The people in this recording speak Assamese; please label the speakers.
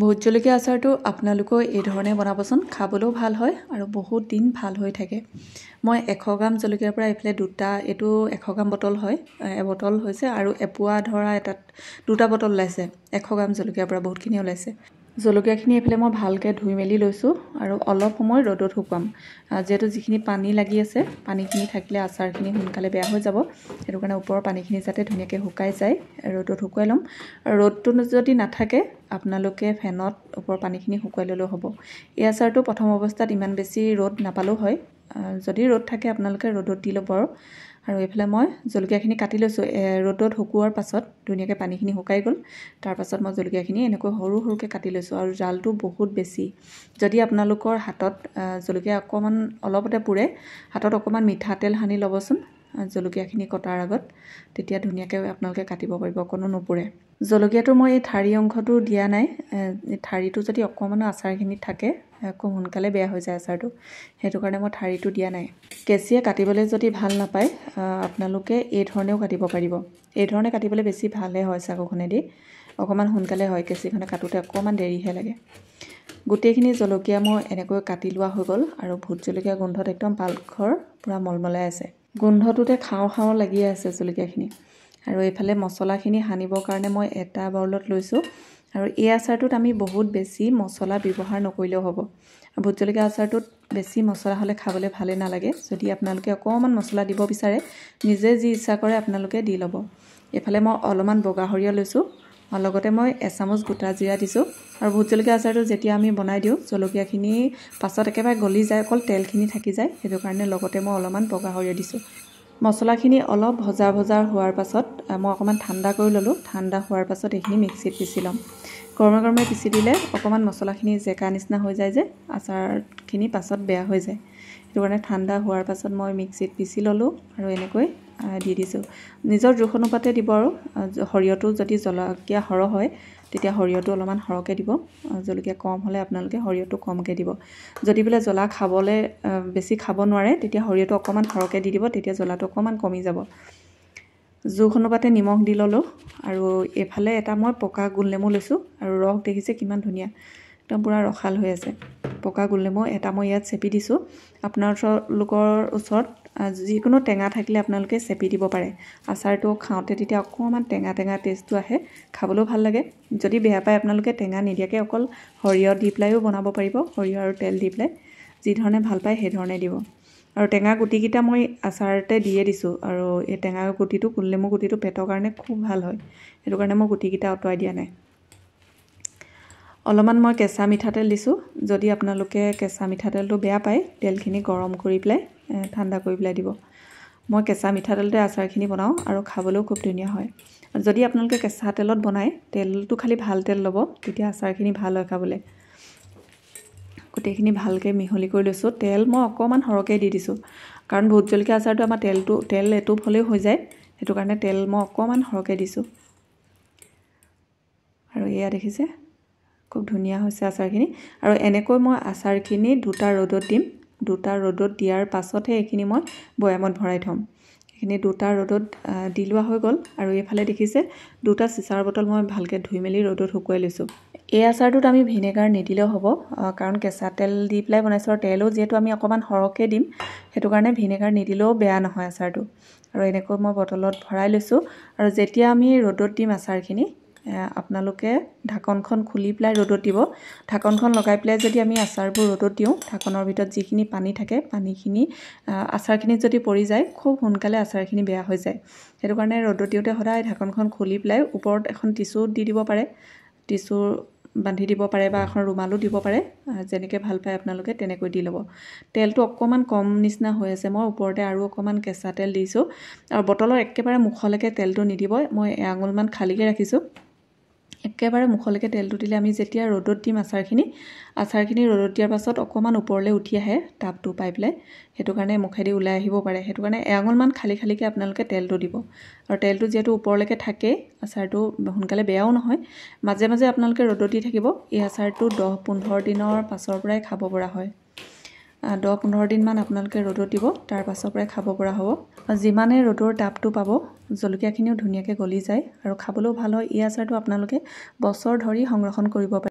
Speaker 1: ভোট জলকীয়া আচাৰটো আপোনালোকেও এই ধৰণে বনাবচোন, খাবলৈও ভাল হয় আৰু বহুত দিন ভাল হৈ থাকে। মই 100 গ্ৰাম জলকীয়াৰ পৰা এইফালে এইটো 100 গ্ৰাম বটল হয়, এবটল হৈছে আৰু এপোৱা ধৰা এটাত 2টা বটল ওলাইছে। 100 গ্ৰাম জলকীয়াৰ পৰা বহুতখিনি ওলাইছে। জলকীয়াখিনি এইফালে মই ভালকৈ ধুই মেলি লৈছোঁ আৰু অলপ সময় ৰ'দত শুকুৱাম। যিহেতু যিখিনি পানী লাগি আছে, পানীখিনি থাকিলে আচাৰখিনি সোনকালে বেয়া হৈ যাব। সেইটো কাৰণে ওপৰৰ পানীখিনি যাতে ধুনীয়াকৈ শুকাই যায়, ৰ'দত শুকুৱাই ল'ম। ৰ'দটো যদি নাথাকে আপোনালোকে ফেনত ওপৰৰ পানীখিনি শুকুৱাই ল'লেও হ'ব। এই আচাৰটো প্ৰথম অৱস্থাত ইমান বেছি ৰ'দ নাপালেও হয়, যদি ৰ'দ থাকে আপোনালোকে ৰ'দত দি ল'ব আৰু এইফালে মই জলকীয়াখিনি কাটি লৈছোঁ। ৰ'দত শুকুৱাৰ পাছত ধুনীয়াকৈ পানীখিনি শুকাই গ'ল। তাৰপাছত মই জলকীয়াখিনি এনেকৈ সৰু সৰুকৈ কাটি লৈছোঁ আৰু জালটো বহুত বেছি। যদি আপোনালোকৰ হাতত জলকীয়া অলপতে পুৰে, হাতত অকণমান মিঠাতেল সানি ল'বচোন জলকীয়াখিনি কটাৰ আগত, তেতিয়া ধুনীয়াকৈ আপোনালোকে কাটিব পাৰিব, অকণো নুপুৰে। জলকীয়াটো মই এই ঠাৰি অংশটো দিয়া নাই, ঠাৰিটো যদি অকণমানো আচাৰখিনিত থাকে খুব সোনকালে বেয়া হৈ যায় আচাৰটো, সেইটো কাৰণে মই ঠাৰিটো দিয়া নাই। কেঁচিয়ে কাটিবলৈ যদি ভাল নাপায় আপোনালোকে এই ধৰণেও কাটিব পাৰিব। এই ধৰণে কাটিবলৈ বেছি ভালহে হয়, চাকুখনেদি অকণমান সোনকালে হয়, কেঁচিখনে কাটোতে অকণমান দেৰিহে লাগে। গোটেইখিনি জলকীয়া মই এনেকৈ কাটি লোৱা হৈ গ'ল আৰু ভোট জলকীয়া গোন্ধত একদম পাকঘৰ পূৰা মলমলাই আছে। গোন্ধটোতে খাওঁ খাওঁ লাগি আছে জলকীয়াখিনি। আৰু এইফালে মছলাখিনি সানিবৰ কাৰণে মই এটা বাউলত লৈছোঁ আৰু এই আচাৰটোত আমি বহুত বেছি মছলা ব্যৱহাৰ নকৰিলেও হ'ব। ভোট জলকীয়া আচাৰটোত বেছি মছলা হ'লে খাবলৈ ভালেই নালাগে। যদি আপোনালোকে অকণমান মছলা দিব বিচাৰে, নিজে যি ইচ্ছা কৰে আপোনালোকে দি ল'ব। এইফালে মই অলপমান বগা সৰিয়হ লৈছোঁ, লগতে মই এচামুচ গোটা জিৰা দিছোঁ। আৰু ভোট জলকীয়া আচাৰটো যেতিয়া আমি বনাই দিওঁ জলকীয়াখিনি পাছত একেবাৰে গলি যায়, অকল তেলখিনি থাকি যায়, সেইটো কাৰণে লগতে মই অলপমান বগা সৰিয়হ দিছোঁ। মছলাখিনি অলপ ভজা হোৱাৰ পাছত মই অকণমান ঠাণ্ডা কৰি ল'লোঁ। ঠাণ্ডা হোৱাৰ পাছত এইখিনি মিক্সিত পিচি ল'ম। গৰমে গৰমে পিচি দিলে অকণমান মছলাখিনি জেকা নিচিনা হৈ যায় যে আচাৰখিনি পাছত বেয়া হৈ যায়, সেইটো কাৰণে ঠাণ্ডা হোৱাৰ পাছত মই মিক্সিত পিচি ল'লোঁ আৰু এনেকৈ দি দিছোঁ। নিজৰ জোখ অনুপাতে দিব আৰু সৰিয়হটো যদি জলকীয়া সৰহ হয় তেতিয়া সৰিয়হটো অলপমান সৰহকৈ দিব, জলকীয়া কম হ'লে আপোনালোকে সৰিয়হটো কমকৈ দিব। যদি বোলে জ্বলা বেছি খাব নোৱাৰে তেতিয়া সৰিয়হটো অকণমান সৰহকৈ দি দিব, তেতিয়া জ্বলাটো অকণমান কমি যাব। জোখ অনুপাতে নিমখ দি ল'লোঁ আৰু এইফালে এটা মই পকা গোল নেমু লৈছোঁ আৰু ৰস দেখিছে কিমান ধুনীয়া, একদম পূৰা ৰসাল হৈ আছে। পকা গোল নেমু এটা মই ইয়াত চেপি দিছোঁ। আপোনালোকৰ ওচৰত যিকোনো টেঙা থাকিলে আপোনালোকে চেপি দিব পাৰে। আচাৰটো খাওঁতে তেতিয়া অকণমান টেঙা টেষ্টটো আহে, খাবলৈও ভাল লাগে। যদি বেয়া পায় আপোনালোকে টেঙা নিদিয়াকৈ অকল সৰিয়হ দি পেলাইও বনাব পাৰিব, সৰিয়হ আৰু তেল দি পেলাই, যি ধৰণে ভাল পায় সেই ধৰণে দিব। আৰু টেঙা গুটিকেইটা মই আচাৰতে দিয়ে দিছোঁ আৰু এই টেঙা গুটিটো গোল নেমু গুটিটো পেটৰ কাৰণে খুব ভাল হয়, সেইটো কাৰণে মই গুটিকেইটা আঁতৰাই দিয়া নাই। অলপমান মই কেঁচা মিঠাতেল দিছোঁ। যদি আপোনালোকে কেঁচা মিঠাতেলটো বেয়া পায় তেলখিনি গৰম কৰি পেলাই ঠাণ্ডা কৰি পেলাই দিব। মই কেঁচা মিঠাতেলতে আচাৰখিনি বনাওঁ আৰু খাবলৈও খুব ধুনীয়া হয়। যদি আপোনালোকে কেঁচা তেলত বনায় তেলটো খালি ভাল তেল ল'ব, তেতিয়া আচাৰখিনি ভাল হয় খাবলৈ। গোটেইখিনি ভালকৈ মিহলি কৰি লৈছোঁ। তেল মই অকণমান সৰহকৈ দি দিছোঁ, কাৰণ ভোট জলকীয়া আচাৰটো আমাৰ তেল এটোপ হ'লেও হৈ যায়, সেইটো কাৰণে তেল মই অকণমান সৰহকৈ দিছোঁ। আৰু এয়া দেখিছে খুব ধুনীয়া হৈছে আচাৰখিনি। আৰু এনেকৈ মই আচাৰখিনি 2টা ৰ'দত দিম। 2টা ৰ'দত দিয়াৰ পাছতহে এইখিনি মই বৈয়ামত ভৰাই থ'ম। এইখিনি 2টা ৰ'দত দি লোৱা হৈ গ'ল। আৰু এইফালে দেখিছে 2টা চিচাৰ বটল মই ভালকৈ ধুই মেলি ৰ'দত শুকুৱাই লৈছোঁ। এই আচাৰটোত আমি ভিনেগাৰ নিদিলেও হ'ব, কাৰণ কেঁচা তেল দি পেলাই বনাইছোঁ আৰু তেলো যিহেতু আমি অকণমান সৰহকৈ দিম, সেইটো কাৰণে ভিনেগাৰ নিদিলেও বেয়া নহয় আচাৰটো। আৰু এনেকৈ মই বটলত ভৰাই লৈছোঁ। আৰু যেতিয়া আমি ৰ'দত দিম আচাৰখিনি আপোনালোকে ঢাকনখন খুলি পেলাই ৰ'দত দিব। ঢাকনখন লগাই পেলাই যদি আমি আচাৰবোৰ ৰ'দত দিওঁ, ঢাকনৰ ভিতৰত যিখিনি পানী থাকে পানীখিনি আচাৰখিনিত যদি পৰি যায় খুব সোনকালে আচাৰখিনি বেয়া হৈ যায়। সেইটো কাৰণে ৰ'দত দিওঁতে সদায় ঢাকনখন খুলি পেলাই ওপৰত এখন টিচু দি দিব পাৰে, টিচু বান্ধি দিব পাৰে বা এখন ৰুমালো দিব পাৰে, যেনেকৈ ভাল পায় আপোনালোকে তেনেকৈ দি ল'ব। তেলটো অকণমান কম নিচিনা হৈ আছে, মই ওপৰতে আৰু অকণমান কেঁচা তেল দিছোঁ। আৰু বটলৰ একেবাৰে মুখলৈকে তেলটো নিদিব, মই এআঙুলমান খালীকৈ ৰাখিছোঁ। একেবাৰে মুখলৈকে তেলটো দিলে আমি যেতিয়া ৰ'দত দিম আচাৰখিনি ৰ'দত দিয়াৰ পাছত অকণমান ওপৰলৈ উঠি আহে তাপটো পাই পেলাই, সেইটো কাৰণে মুখেদি ওলাই আহিব পাৰে। সেইটো কাৰণে এআঙুলমান খালীকৈ আপোনালোকে তেলটো দিব। আৰু তেলটো যিহেতু ওপৰলৈকে থাকেই, আচাৰটো সোনকালে বেয়াও নহয়। মাজে মাজে আপোনালোকে ৰ'দত দি থাকিব। এই আচাৰটো 10-15 দিনৰ পাছৰ পৰাই খাব পৰা হয়। 10-15 দিনমান আপোনালোকে ৰ'দত দিব, তাৰ পাছৰ পৰাই খাব পৰা হ'ব। যিমানে ৰ'দৰ তাপটো পাব জলকীয়াখিনিও ধুনীয়াকৈ গলি যায় আৰু খাবলৈও ভাল হয়। এই আচাৰটো আপোনালোকে বছৰ ধৰি সংৰক্ষণ কৰিব পাৰে।